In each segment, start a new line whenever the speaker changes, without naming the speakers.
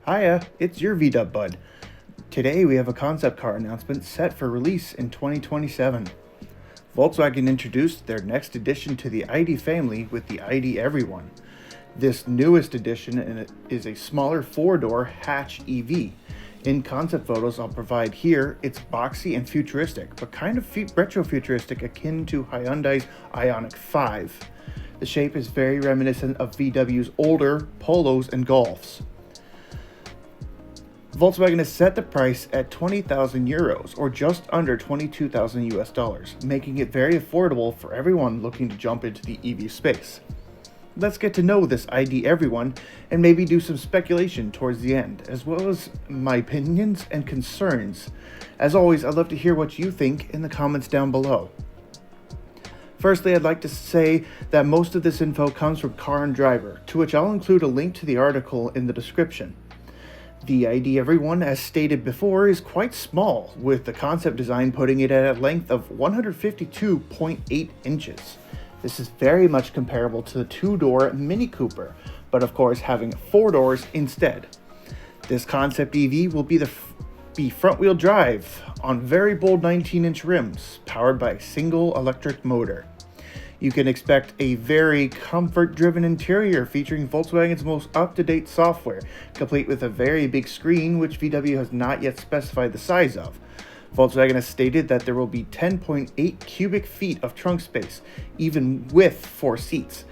Hiya, it's your VW bud. Today we have a concept car announcement set for release in 2027. Volkswagen introduced their next addition to the ID family with the ID.EVERY1. This newest addition is a smaller four-door hatch EV. In concept photos I'll provide here, it's boxy and futuristic, but kind of retro-futuristic akin to Hyundai's Ioniq 5. The shape is very reminiscent of VW's older Polos and Golfs. Volkswagen has set the price at 20,000 euros, or just under 22,000 US dollars, making it very affordable for everyone looking to jump into the EV space. Let's get to know this ID.EVERY1 and maybe do some speculation towards the end, as well as my opinions and concerns. As always, I'd love to hear what you think in the comments down below. Firstly, I'd like to say that most of this info comes from Car and Driver, to which I'll include a link to the article in the description. The ID.EVERY1, as stated before, is quite small, with the concept design putting it at a length of 152.8 inches. This is very much comparable to the two-door Mini Cooper, but of course having four doors instead. This concept EV will be front-wheel drive on very bold 19-inch rims, powered by a single electric motor. You can expect a very comfort-driven interior featuring Volkswagen's most up-to-date software, complete with a very big screen which VW has not yet specified the size of. Volkswagen has stated that there will be 10.8 cubic feet of trunk space, even with 4 seats,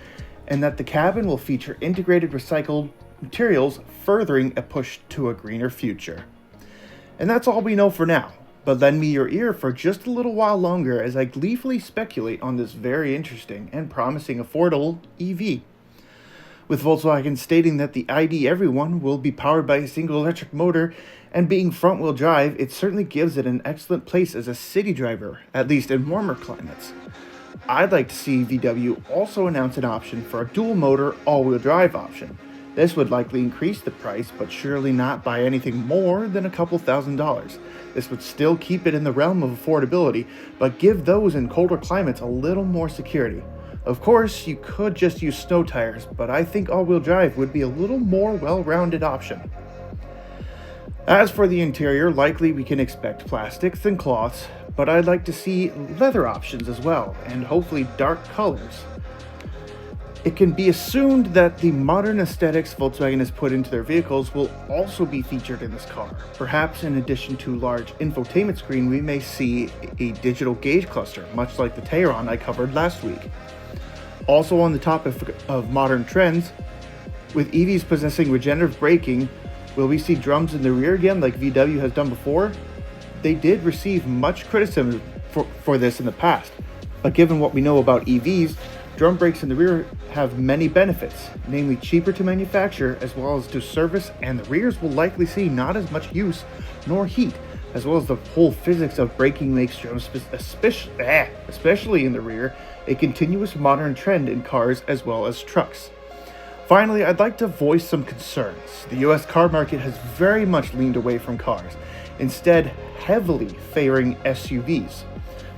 and that the cabin will feature integrated recycled materials, furthering a push to a greener future. And that's all we know for now. But lend me your ear for just a little while longer as I gleefully speculate on this very interesting and promising affordable EV. With Volkswagen stating that the ID.EVERY1 will be powered by a single electric motor and being front-wheel drive, it certainly gives it an excellent place as a city driver, at least in warmer climates. I'd like to see VW also announce an option for a dual-motor all-wheel drive option. This would likely increase the price, but surely not by anything more than a couple $1,000s. This would still keep it in the realm of affordability, but give those in colder climates a little more security. Of course, you could just use snow tires, but I think all-wheel drive would be a little more well-rounded option. As for the interior, likely we can expect plastics and cloths, but I'd like to see leather options as well, and hopefully dark colors. It can be assumed that the modern aesthetics Volkswagen has put into their vehicles will also be featured in this car. Perhaps in addition to large infotainment screen, we may see a digital gauge cluster, much like the Tayron I covered last week. Also on the topic of modern trends, with EVs possessing regenerative braking, will we see drums in the rear again like VW has done before? They did receive much criticism for this in the past, but given what we know about EVs, drum brakes in the rear have many benefits, namely cheaper to manufacture as well as to service, and the rears will likely see not as much use nor heat, as well as the whole physics of braking makes drums, especially in the rear, a continuous modern trend in cars as well as trucks. Finally, I'd like to voice some concerns. The US car market has very much leaned away from cars, instead heavily favoring SUVs.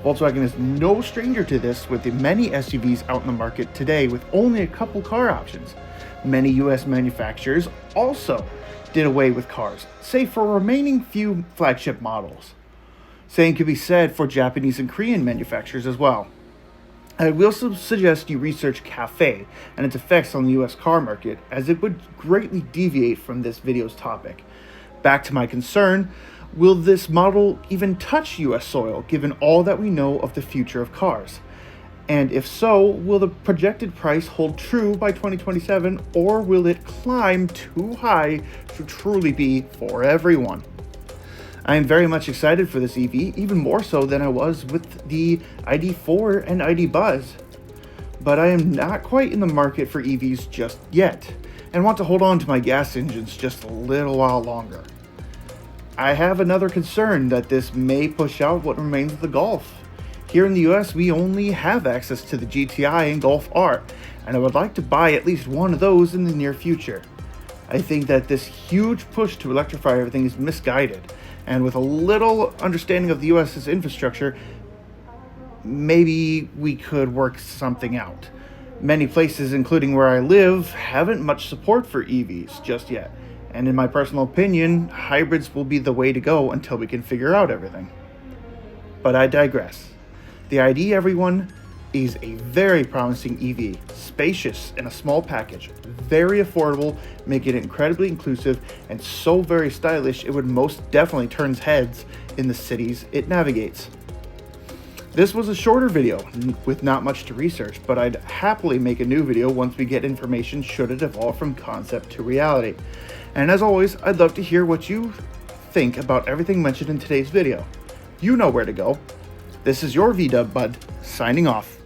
Volkswagen is no stranger to this, with the many SUVs out in the market today with only a couple car options. Many US manufacturers also did away with cars, save for remaining few flagship models. Same could be said for Japanese and Korean manufacturers as well. I will also suggest you research CAFE and its effects on the US car market, as it would greatly deviate from this video's topic. Back to my concern, will this model even touch US soil, given all that we know of the future of cars? And if so, will the projected price hold true by 2027, or will it climb too high to truly be for everyone? I am very much excited for this EV, even more so than I was with the ID.4 and ID. Buzz. But I am not quite in the market for EVs just yet, and want to hold on to my gas engines just a little while longer. I have another concern that this may push out what remains of the Golf. Here in the US, we only have access to the GTI and Golf R, and I would like to buy at least one of those in the near future. I think that this huge push to electrify everything is misguided, and with a little understanding of the US's infrastructure, maybe we could work something out. Many places, including where I live, haven't much support for EVs just yet, And in my personal opinion, hybrids will be the way to go until we can figure out everything. But I digress. The ID.EVERY1 is a very promising EV, spacious in a small package, very affordable, making it incredibly inclusive, and so very stylish it would most definitely turn heads in the cities it navigates. This was a shorter video with not much to research, but I'd happily make a new video once we get information should it evolve from concept to reality. And as always, I'd love to hear what you think about everything mentioned in today's video. You know where to go. This is your VW Bud, signing off.